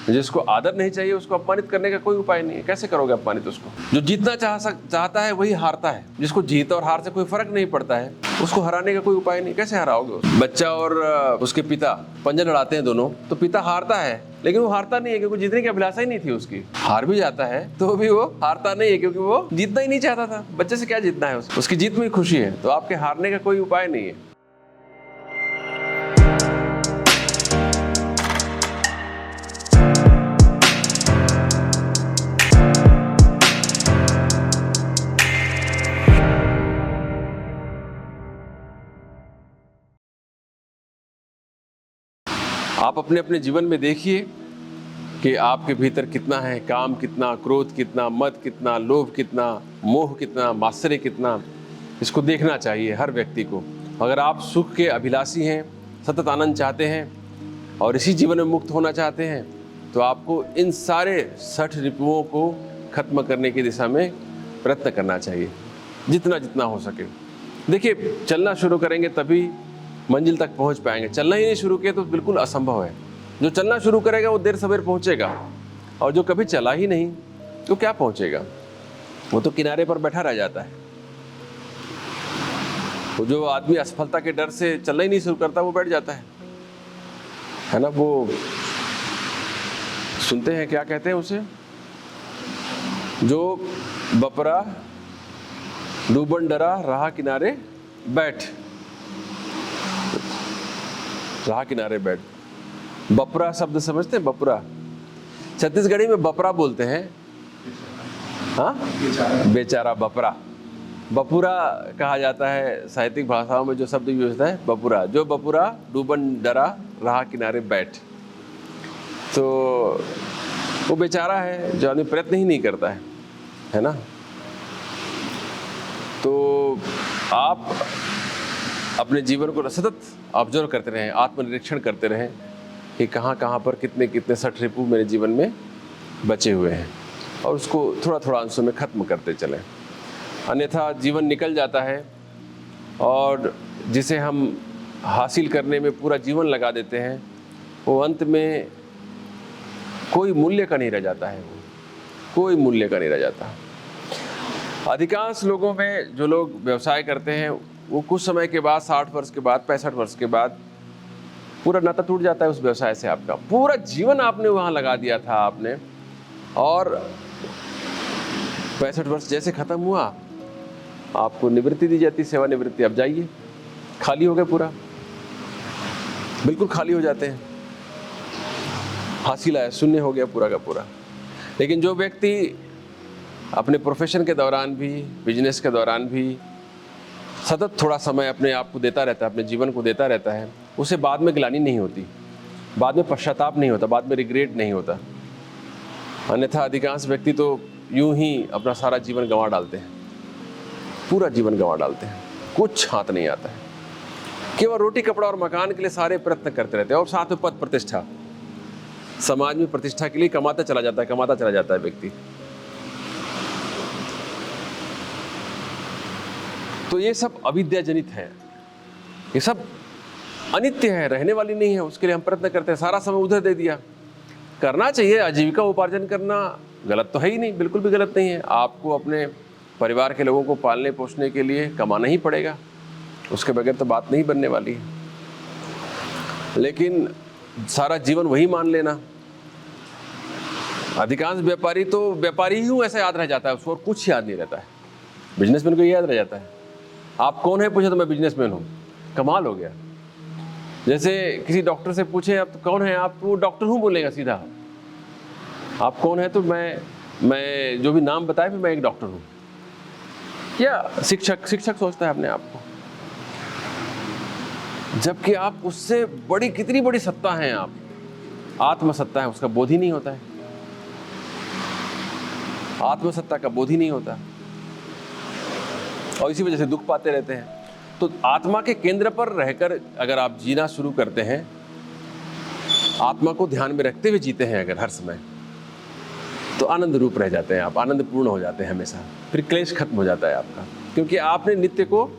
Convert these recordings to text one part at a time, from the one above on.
जिसको आदर नहीं चाहिए उसको अपमानित करने का कोई उपाय नहीं है। कैसे करोगे अपमानित उसको? जो जीतना चाहता है वही हारता है। जिसको जीत और हार से कोई फर्क नहीं पड़ता है उसको हराने का कोई उपाय नहीं। कैसे हराओगे उसको? बच्चा और उसके पिता पंजा लड़ाते हैं दोनों, तो पिता हारता है, लेकिन वो हारता नहीं है क्योंकि जीतने की अभिलाषा ही नहीं थी उसकी। हार भी जाता है तो भी वो हारता नहीं है क्योंकि वो जीतना ही नहीं चाहता था। बच्चे से क्या जीतना है? उसकी जीत में खुशी है। तो आपके हारने का कोई उपाय नहीं है। आप अपने अपने जीवन में देखिए कि आपके भीतर कितना है, काम कितना, क्रोध कितना, मद कितना, लोभ कितना, मोह कितना, मात्सर्य कितना। इसको देखना चाहिए हर व्यक्ति को। अगर आप सुख के अभिलाषी हैं, सतत आनंद चाहते हैं और इसी जीवन में मुक्त होना चाहते हैं, तो आपको इन सारे 60 रिपुओं को खत्म करने की दिशा में प्रयत्न करना चाहिए, जितना जितना हो सके। देखिए, चलना शुरू करेंगे तभी मंजिल तक पहुंच पाएंगे। चलना ही नहीं शुरू किया तो बिल्कुल असंभव है। जो चलना शुरू करेगा वो देर सवेर पहुंचेगा, और जो कभी चला ही नहीं तो क्या पहुंचेगा? वो तो किनारे पर बैठा रह जाता है। वो जो आदमी असफलता के डर से चलना ही नहीं शुरू करता वो बैठ जाता है ना। वो सुनते हैं, क्या कहते हैं उसे, जो बपरा डूबन डरा राह किनारे बैठ, राह किनारे बैठ। बपरा शब्द समझते हैं? बपरा छत्तीसगढ़ी में बपरा बोलते हैं। हाँ, बेचारा बपरा। बपुरा कहा जाता है साहित्यिक भाषाओं में। जो शब्द यूज होता है बपुरा, जो बपुरा डूबन डरा राह किनारे बैठ। तो वो बेचारा है जो आदमी प्रयत्न ही नहीं करता है ना। तो आप अपने जीवन को सतत ऑब्जर्व करते रहें, आत्मनिरीक्षण करते रहें कि कहाँ कहाँ पर कितने कितने 60 रिपु मेरे जीवन में बचे हुए हैं, और उसको थोड़ा थोड़ा अंशों में ख़त्म करते चलें। अन्यथा जीवन निकल जाता है, और जिसे हम हासिल करने में पूरा जीवन लगा देते हैं वो अंत में कोई मूल्य का नहीं रह जाता है। वो कोई मूल्य का नहीं रह जाता। अधिकांश लोगों में जो लोग व्यवसाय करते हैं वो कुछ समय के बाद, 60 वर्ष के बाद, 65 वर्ष के बाद पूरा नाता टूट जाता है उस व्यवसाय से। आपका पूरा जीवन आपने वहाँ लगा दिया था आपने, और 65 वर्ष जैसे ख़त्म हुआ आपको निवृत्ति दी जाती, सेवानिवृत्ति। अब जाइए, खाली हो गए, पूरा बिल्कुल खाली हो जाते हैं। हासिल आया, शून्य हो गया पूरा का पूरा। लेकिन जो व्यक्ति अपने प्रोफेशन के दौरान भी, बिजनेस के दौरान भी सतत थोड़ा समय अपने आप को देता रहता है, अपने जीवन को देता रहता है, उसे बाद में ग्लानि नहीं होती, बाद में पश्चाताप नहीं होता, बाद में रिग्रेट नहीं होता। अन्यथा अधिकांश व्यक्ति तो यूं ही अपना सारा जीवन गंवा डालते हैं, पूरा जीवन गंवा डालते हैं, कुछ हाथ नहीं आता है। केवल रोटी कपड़ा और मकान के लिए सारे प्रयत्न करते रहते हैं, और साथ में पद प्रतिष्ठा, समाज में प्रतिष्ठा के लिए कमाता चला जाता है व्यक्ति। तो ये सब अविद्या जनित है, ये सब अनित्य है, रहने वाली नहीं है। उसके लिए हम प्रयत्न करते हैं, सारा समय उधर दे दिया। करना चाहिए, आजीविका उपार्जन करना गलत तो है ही नहीं, बिल्कुल भी गलत नहीं है। आपको अपने परिवार के लोगों को पालने पोषने के लिए कमाना ही पड़ेगा, उसके बगैर तो बात नहीं बनने वाली है। लेकिन सारा जीवन वही मान लेना, अधिकांश व्यापारी तो व्यापारी ही ऐसा याद रह जाता है, उसको और कुछ याद नहीं रहता है। बिजनेसमैन को याद रह जाता है, आप कौन है पूछे तो मैं बिजनेसमैन हूँ, कमाल हो गया। जैसे किसी डॉक्टर से पूछे आप तो कौन है, आप वो डॉक्टर हूँ बोलेगा सीधा। आप कौन है तो मैं जो भी नाम बताए फिर मैं एक डॉक्टर हूँ। या शिक्षक सोचता है अपने आप को, जबकि आप उससे बड़ी कितनी बड़ी सत्ता है, आप आत्मसत्ता है, उसका बोध ही नहीं होता है। आत्मसत्ता का बोध ही नहीं होता, और इसी वजह से दुख पाते रहते हैं। तो आत्मा के केंद्र पर रहकर अगर आप जीना शुरू करते हैं, आत्मा को ध्यान में रखते हुए जीते हैं अगर हर समय, तो आनंद रूप रह जाते हैं आप, आनंद पूर्ण हो जाते हैं हमेशा। फिर क्लेश खत्म हो जाता है आपका, क्योंकि आपने नित्य को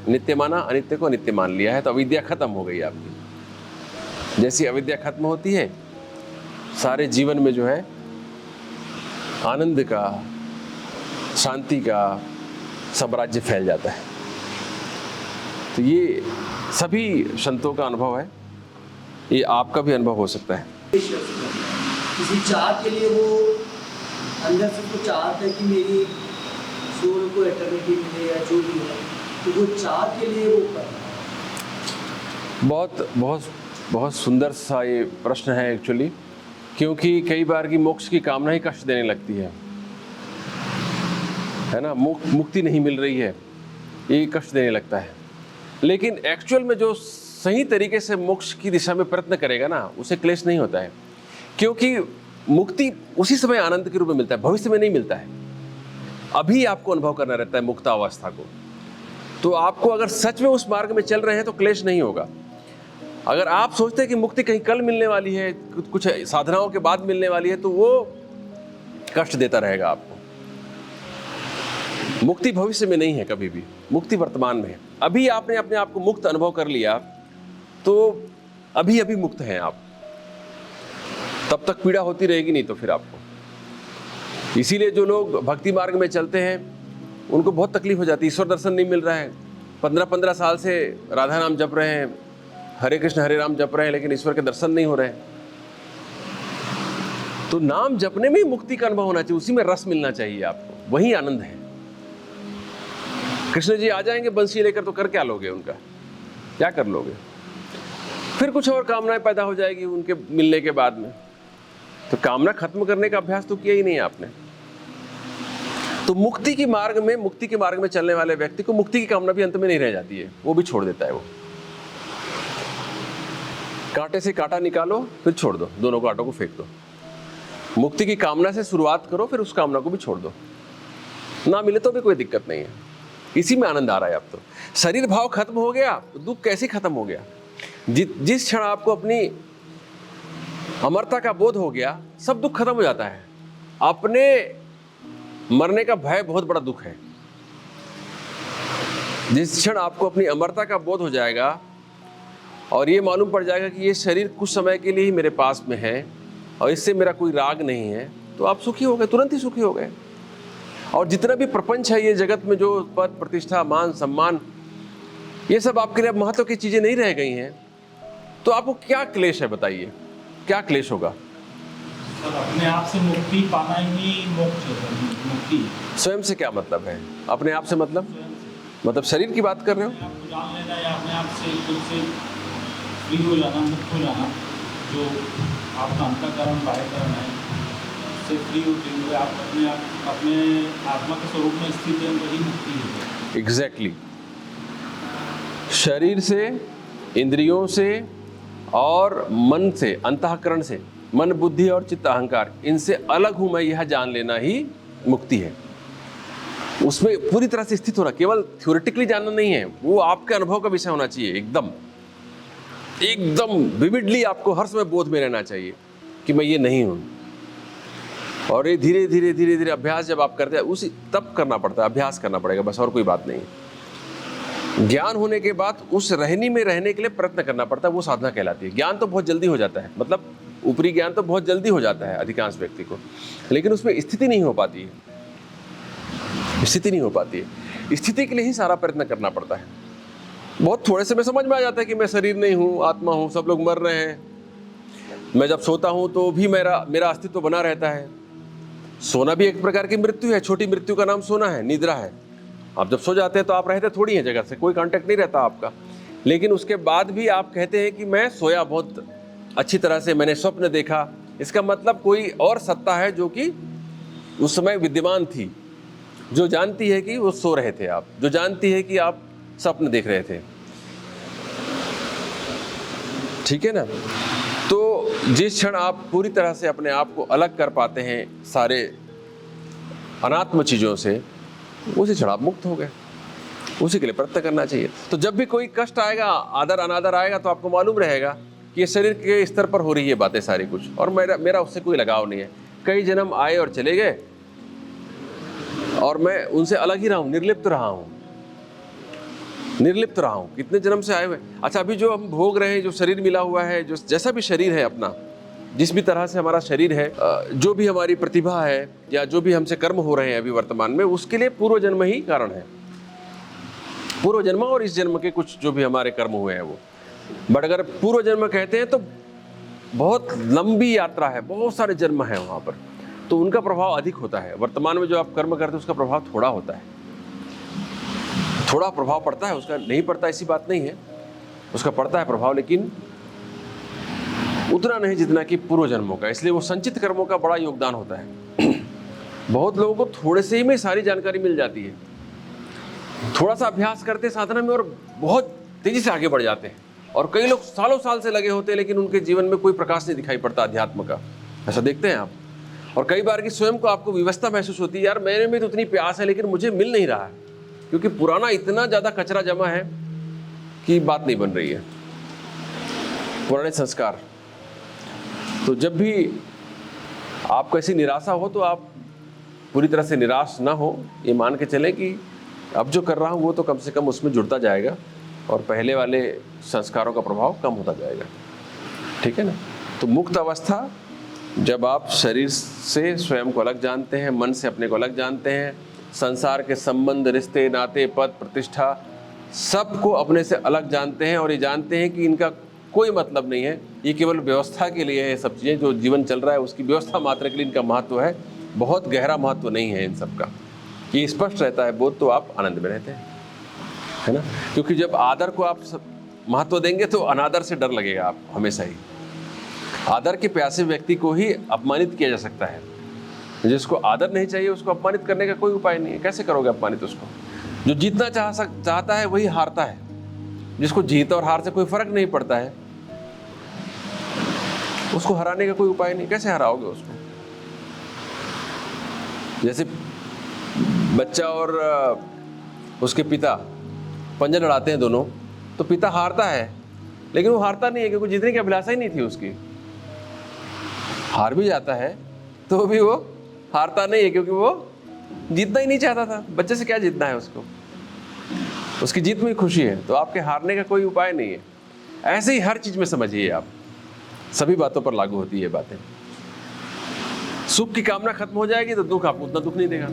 नित्य माना, अनित्य को नित्य मान लिया है। तो अविद्या खत्म हो गई आपकी। जैसी अविद्या खत्म होती है, सारे जीवन में जो है आनंद का, शांति का साम्राज्य फैल जाता है। तो ये सभी संतों का अनुभव है, ये आपका भी अनुभव हो सकता है। किसी चाह के लिए वो अंदर से तो चाहता है कि मेरी सोल को एटर्निटी मिले या जो भी है, तो वो चाह के लिए वो करता है। बहुत बहुत बहुत सुंदर सा ये प्रश्न है एक्चुअली, क्योंकि कई बार की मोक्ष की कामना ही कष्ट देने लगती है ना। मुक्ति नहीं मिल रही है, ये कष्ट देने लगता है। लेकिन एक्चुअल में जो सही तरीके से मोक्ष की दिशा में प्रयत्न करेगा ना, उसे क्लेश नहीं होता है, क्योंकि मुक्ति उसी समय आनंद के रूप में मिलता है, भविष्य में नहीं मिलता है। अभी आपको अनुभव करना रहता है मुक्तावस्था को। तो आपको अगर सच में उस मार्ग में चल रहे हैं तो क्लेश नहीं होगा। अगर आप सोचते हैं कि मुक्ति कहीं कल मिलने वाली है, कुछ साधनाओं के बाद मिलने वाली है, तो वो कष्ट देता रहेगा आपको। मुक्ति भविष्य में नहीं है कभी भी, मुक्ति वर्तमान में है। अभी आपने अपने आप को मुक्त अनुभव कर लिया तो अभी अभी मुक्त हैं आप, तब तक पीड़ा होती रहेगी नहीं तो फिर आपको। इसीलिए जो लोग भक्ति मार्ग में चलते हैं उनको बहुत तकलीफ हो जाती है, ईश्वर दर्शन नहीं मिल रहा है। 15-15 साल से राधा नाम जप रहे हैं, हरे कृष्ण हरे राम जप रहे हैं, लेकिन ईश्वर के दर्शन नहीं हो रहे हैं। तो नाम जपने में ही मुक्ति का अनुभव होना चाहिए, उसी में रस मिलना चाहिए आपको, वही आनंद है। कृष्ण जी आ जाएंगे बंसी लेकर तो कर क्या लोगे उनका, क्या कर लोगे? फिर कुछ और कामनाएं पैदा हो जाएगी उनके मिलने के बाद में। तो कामना खत्म करने का अभ्यास तो किया ही नहीं आपने। तो मुक्ति के मार्ग में चलने वाले व्यक्ति को मुक्ति की कामना भी अंत में नहीं रह जाती है, वो भी छोड़ देता है। वो कांटे से कांटा निकालो फिर छोड़ दो, दोनों कांटों को फेंक दो। मुक्ति की कामना से शुरुआत करो, फिर उस कामना को भी छोड़ दो। ना मिले तो भी कोई दिक्कत नहीं है, इसी में आनंद आ रहा है। अब तो शरीर भाव खत्म हो गया तो दुख कैसे खत्म हो गया? जिस क्षण आपको अपनी अमरता का बोध हो गया, सब दुख खत्म हो जाता है। अपने मरने का भय बहुत बड़ा दुख है। जिस क्षण आपको अपनी अमरता का बोध हो जाएगा और ये मालूम पड़ जाएगा कि ये शरीर कुछ समय के लिए ही मेरे पास में है और इससे मेरा कोई राग नहीं है, तो आप सुखी हो गए, तुरंत ही सुखी हो गए। और जितना भी प्रपंच है ये जगत में, जो पद प्रतिष्ठा मान सम्मान, ये सब आपके लिए महत्व की चीजें नहीं रह गई हैं, तो आपको क्या क्लेश है बताइए, क्या क्लेश होगा? अपने आप से मुक्ति पाना ही मोक्ष है। मुक्ति स्वयं से क्या मतलब है? अपने आप से मतलब शरीर की बात कर रहे हो? अपने आप को जान लेना या अपने आप से खुद से फ्री हो जाना, मुक्त हो जाना, जो आपका अंतःकरण बाह्यकरण है उससे फ्री होते हुए आप अपने आत्मा के स्वरूप में स्थित हैं, वही मुक्ति है। एग्जैक्टली। शरीर से, इंद्रियों से और मन से, अंतःकरण से, मन बुद्धि और चित्त अहंकार, इनसे अलग हूं मैं, यह जान लेना ही मुक्ति है। उसमें पूरी तरह से स्थित होना, केवल थ्योरेटिकली जानना नहीं है, वो आपके अनुभव का विषय होना चाहिए। एकदम विविडली आपको हर समय बोध में रहना चाहिए कि मैं ये नहीं हूं। और ये धीरे धीरे अभ्यास जब आप करते हैं, उसी तब करना पड़ता है, अभ्यास करना पड़ेगा, बस और कोई बात नहीं है। ज्ञान होने के बाद उस रहनी में रहने के लिए प्रयत्न करना पड़ता है, वो साधना कहलाती है। ज्ञान तो बहुत जल्दी हो जाता है, मतलब ऊपरी ज्ञान तो बहुत जल्दी हो जाता है अधिकांश व्यक्ति को, लेकिन उसमें स्थिति नहीं हो पाती है। स्थिति के लिए ही सारा प्रयत्न करना पड़ता है। बहुत थोड़े से में समझ में आ जाता है कि मैं शरीर नहीं हूँ, आत्मा हूँ, सब लोग मर रहे हैं। मैं जब सोता हूँ तो भी मेरा अस्तित्व बना रहता है। सोना भी एक प्रकार की मृत्यु है, छोटी मृत्यु का नाम सोना है, निद्रा है। आप जब सो जाते हैं तो आप रहते थोड़ी हैं जगत से, कोई कांटेक्ट नहीं रहता आपका, लेकिन उसके बाद भी आप कहते हैं कि मैं सोया बहुत अच्छी तरह से, मैंने स्वप्न देखा। इसका मतलब कोई और सत्ता है जो कि उस समय विद्यमान थी, जो जानती है कि वो सो रहे थे आप, जो जानती है कि आप स्वप्न देख रहे थे। ठीक है ना? तो जिस क्षण आप पूरी तरह से अपने आप को अलग कर पाते हैं सारे अनात्म चीज़ों से, उसी क्षण आप मुक्त हो गए। उसी के लिए प्रयत्न करना चाहिए। तो जब भी कोई कष्ट आएगा, आदर अनादर आएगा, तो आपको मालूम रहेगा कि ये शरीर के स्तर पर हो रही है बातें सारी कुछ, और मेरा उससे कोई लगाव नहीं है। कई जन्म आए और चले गए और मैं उनसे अलग ही रहा हूँ, निर्लिप्त रहा हूँ। कितने जन्म से आए हुए। अच्छा, अभी जो हम भोग रहे हैं, जो शरीर मिला हुआ है, जो जैसा भी शरीर है अपना, जिस भी तरह से हमारा शरीर है, जो भी हमारी प्रतिभा है या जो भी हमसे कर्म हो रहे हैं अभी वर्तमान में, उसके लिए पूर्व जन्म ही कारण है। पूर्व जन्म और इस जन्म के कुछ जो भी हमारे कर्म हुए हैं वो। बट अगर पूर्व जन्म कहते हैं तो बहुत लंबी यात्रा है, बहुत सारे जन्म हैं वहाँ पर, तो उनका प्रभाव अधिक होता है। वर्तमान में जो आप कर्म करते हैं उसका प्रभाव थोड़ा होता है, थोड़ा प्रभाव पड़ता है, उसका नहीं पड़ता ऐसी बात नहीं है, उसका पड़ता है प्रभाव, लेकिन उतना नहीं जितना कि पूर्व जन्मों का। इसलिए वो संचित कर्मों का बड़ा योगदान होता है। बहुत लोगों को थोड़े से ही में सारी जानकारी मिल जाती है, थोड़ा सा अभ्यास करते साधना में और बहुत तेजी से आगे बढ़ जाते हैं, और कई लोग सालों साल से लगे होते हैं लेकिन उनके जीवन में कोई प्रकाश नहीं दिखाई पड़ता अध्यात्म का। ऐसा देखते हैं आप। और कई बार की स्वयं को आपको विवशता महसूस होती है, यार मेरे में तो इतनी प्यास है लेकिन मुझे मिल नहीं रहा है, क्योंकि पुराना इतना ज़्यादा कचरा जमा है कि बात नहीं बन रही है, पुराने संस्कार। तो जब भी आपको ऐसी निराशा हो तो आप पूरी तरह से निराश ना हो, ये मान के चलें कि अब जो कर रहा हूँ वो तो कम से कम उसमें जुड़ता जाएगा और पहले वाले संस्कारों का प्रभाव कम होता जाएगा। ठीक है ना। तो मुक्त अवस्था, जब आप शरीर से स्वयं को अलग जानते हैं, मन से अपने को अलग जानते हैं, संसार के संबंध, रिश्ते, नाते, पद, प्रतिष्ठा सबको अपने से अलग जानते हैं, और ये जानते हैं कि इनका कोई मतलब नहीं है, ये केवल व्यवस्था के लिए है। सब चीज़ें जो जीवन चल रहा है उसकी व्यवस्था मात्र के लिए इनका महत्व है, बहुत गहरा महत्व नहीं है इन सब का। ये स्पष्ट रहता है बोध, तो आप आनंद में रहते हैं, है ना। क्योंकि जब आदर को आप महत्व देंगे तो अनादर से डर लगेगा आपको हमेशा ही। आदर के प्यासे व्यक्ति को ही अपमानित किया जा सकता है, जिसको आदर नहीं चाहिए उसको अपमानित करने का कोई उपाय नहीं है। कैसे करोगे अपमानित उसको? जो जीतना चाहता है वही हारता है, जिसको जीत और हार से कोई फर्क नहीं पड़ता है उसको हराने का कोई उपाय नहीं। कैसे हराओगे उसको? जैसे बच्चा और उसके पिता पंजा लड़ाते हैं दोनों, तो पिता हारता है, लेकिन वो हारता नहीं है क्योंकि जीतने की अभिलाषा ही नहीं थी उसकी। हार भी जाता है तो भी वो हारता नहीं है क्योंकि वो जीतना ही नहीं चाहता था। बच्चे से क्या जीतना है उसको? उसकी जीत में खुशी है, तो आपके हारने का कोई उपाय नहीं है। ऐसे ही हर चीज में समझिए आप, सभी बातों पर लागू होती है बातें। सुख की कामना खत्म हो जाएगी तो दुख आपको उतना दुख नहीं देगा।